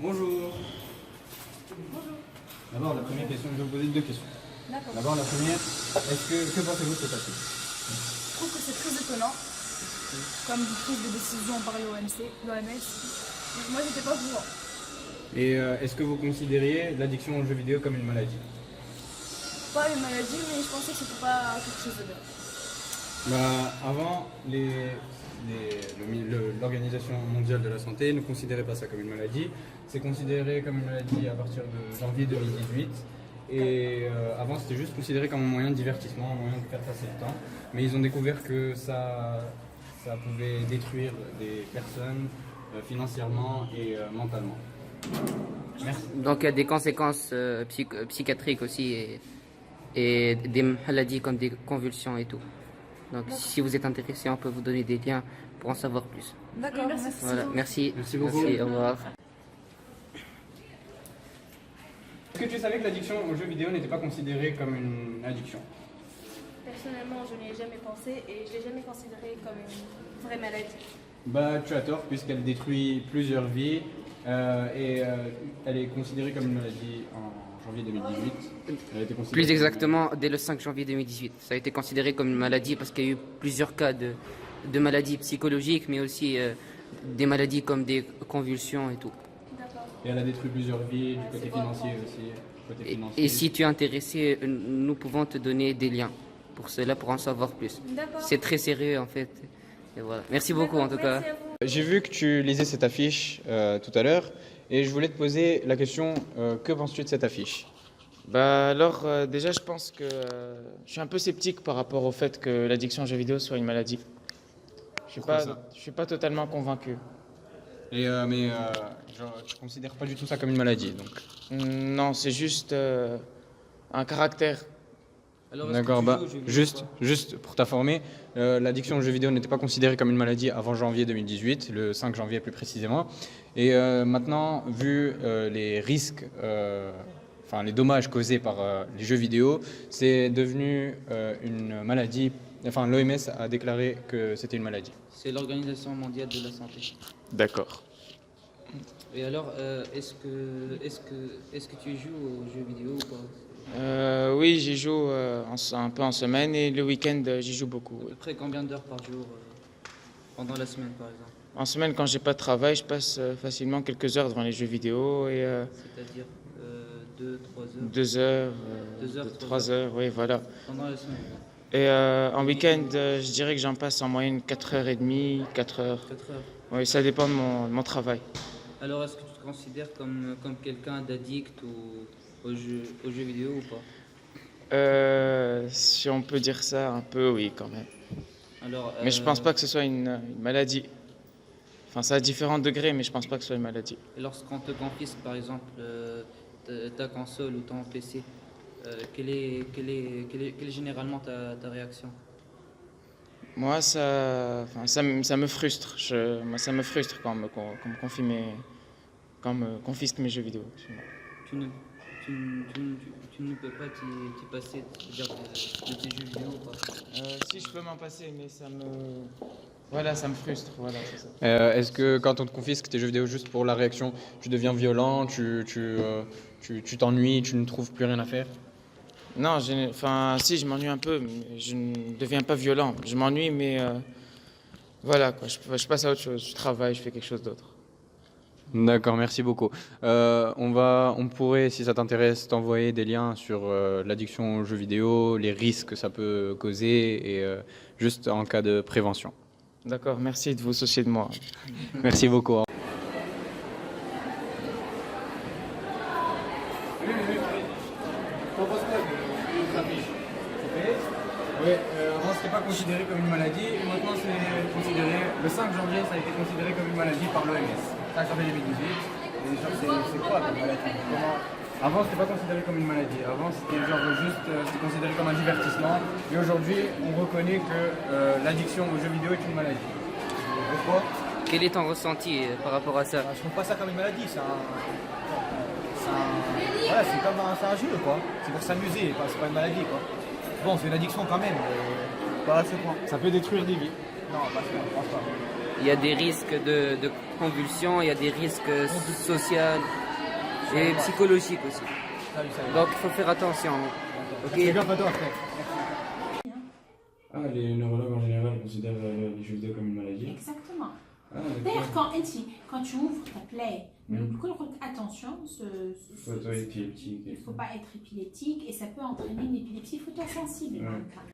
Bonjour. Bonjour. D'abord, la première question, je vais vous poser deux questions. D'accord. D'abord, la première, que pensez-vous de cette affiche? Je trouve que c'est très étonnant, comme prise de décision par l'OMS. Moi, j'étais pas au courant. Et est-ce que vous considériez l'addiction aux jeux vidéo comme une maladie? Pas une maladie, mais je pensais que c'était pas quelque chose de bien. Bah, avant, l'Organisation mondiale de la santé ne considérait pas ça comme une maladie. C'est considéré comme une maladie à partir de janvier 2018. Et avant, c'était juste considéré comme un moyen de divertissement, un moyen de faire passer le temps. Mais ils ont découvert que ça pouvait détruire des personnes financièrement et mentalement. Merci. Donc il y a des conséquences psychiatriques aussi et des maladies comme des convulsions et tout. Donc si vous êtes intéressé, on peut vous donner des liens pour en savoir plus. D'accord, merci. Voilà, merci. Merci beaucoup. Merci, au revoir. Est-ce que tu savais que l'addiction aux jeux vidéo n'était pas considérée comme une addiction? Personnellement, je n'y ai jamais pensé et je l'ai jamais considéré comme une vraie maladie. Bah, tu as tort, puisqu'elle détruit plusieurs vies et elle est considérée comme une maladie en janvier 2018. Elle a été considérée Plus comme une exactement, dès le 5 janvier 2018. Ça a été considéré comme une maladie parce qu'il y a eu plusieurs cas de maladies psychologiques, mais aussi des maladies comme des convulsions et tout. D'accord. Et elle a détruit plusieurs vies, du côté financier aussi. Côté financier. Et si tu es intéressé, nous pouvons te donner des liens pour cela, pour en savoir plus. D'accord. C'est très sérieux en fait. Et voilà. Merci beaucoup en tout cas. Merci à vous. J'ai vu que tu lisais cette affiche tout à l'heure et je voulais te poser la question, que penses-tu de cette affiche? Bah alors déjà je pense que je suis un peu sceptique par rapport au fait que l'addiction aux jeux vidéo soit une maladie. Pourquoi ça? Je suis pas totalement convaincu. Et, genre, tu ne considères pas du tout ça comme une maladie, donc. Non, c'est juste un caractère. D'accord, bah, juste pour t'informer, l'addiction aux jeux vidéo n'était pas considérée comme une maladie avant janvier 2018, le 5 janvier plus précisément. Et maintenant, vu les risques, enfin les dommages causés par les jeux vidéo, c'est devenu une maladie. Enfin, l'OMS a déclaré que c'était une maladie. C'est l'Organisation mondiale de la santé. D'accord. Et alors, est-ce que tu joues aux jeux vidéo ou pas? Oui, j'y joue un peu en semaine et le week-end j'y joue beaucoup. À peu près combien d'heures par jour pendant la semaine par exemple? En semaine, quand j'ai pas de travail, je passe facilement quelques heures devant les jeux vidéo et C'est-à-dire 2-3 heures? 2 heures, 2 heures, 3 heures, oui, voilà. Pendant la semaine? Et en week-end, je dirais que j'en passe en moyenne 4h30, 4 heures. 4 heures. Oui, ça dépend de mon travail. Alors, est-ce que tu te considères comme quelqu'un d'addict aux jeux vidéo ou pas? Si on peut dire ça, un peu, oui, quand même. Alors, Mais je pense pas que ce soit une maladie. Enfin, ça a différents degrés, mais je pense pas que ce soit une maladie. et lorsqu'on te confisque par exemple ta console ou ton PC, quelle est généralement ta réaction? Moi, ça me frustre. Moi, ça me frustre quand on me confisque mes jeux vidéo. Tu ne peux pas t'y passer, c'est-à-dire de tes jeux vidéo ou pas? Si je peux m'en passer, mais voilà, ça me frustre. Voilà, c'est ça. Est-ce que quand on te confisque tes jeux vidéo juste pour la réaction, tu deviens violent, tu t'ennuies, tu ne trouves plus rien à faire? Non, si, je m'ennuie un peu, mais je ne deviens pas violent. Je m'ennuie, mais voilà, quoi. Je passe à autre chose. Je travaille, je fais quelque chose d'autre. D'accord, merci beaucoup. On pourrait, si ça t'intéresse, t'envoyer des liens sur l'addiction aux jeux vidéo, les risques que ça peut causer et juste en cas de prévention. D'accord, merci de vous soucier de moi. Merci beaucoup. Oui, avant c'était pas considéré comme une maladie, et maintenant c'est considéré, le 5 janvier ça a été considéré comme une maladie par l'OMS. 5 janvier 2018, et genre c'est quoi comme maladie? Avant c'était pas considéré comme une maladie, avant c'était genre juste c'était considéré comme un divertissement, et aujourd'hui on reconnaît que l'addiction aux jeux vidéo est une maladie. Pourquoi? Quel est ton ressenti par rapport à ça? Je trouve pas ça comme une maladie, voilà, c'est comme un jeu quoi. C'est pour s'amuser, c'est pas une maladie quoi. Bon, c'est une addiction quand même, mais pas à ce point. Ça peut détruire des vies. Non, pas à ce point, je pense pas. il y a des risques de convulsions, il y a des risques sociaux et psychologiques aussi. Donc il faut faire attention. Ok. Fais gaffe à toi, frère. Ah, les neurologues en général considèrent les cheveux comme une maladie. Exactement. Ah, D'ailleurs, quand tu ouvres ta plaie, attention, Photo épileptique. il ne faut pas être épileptique et ça peut entraîner une épilepsie photosensible. Ouais.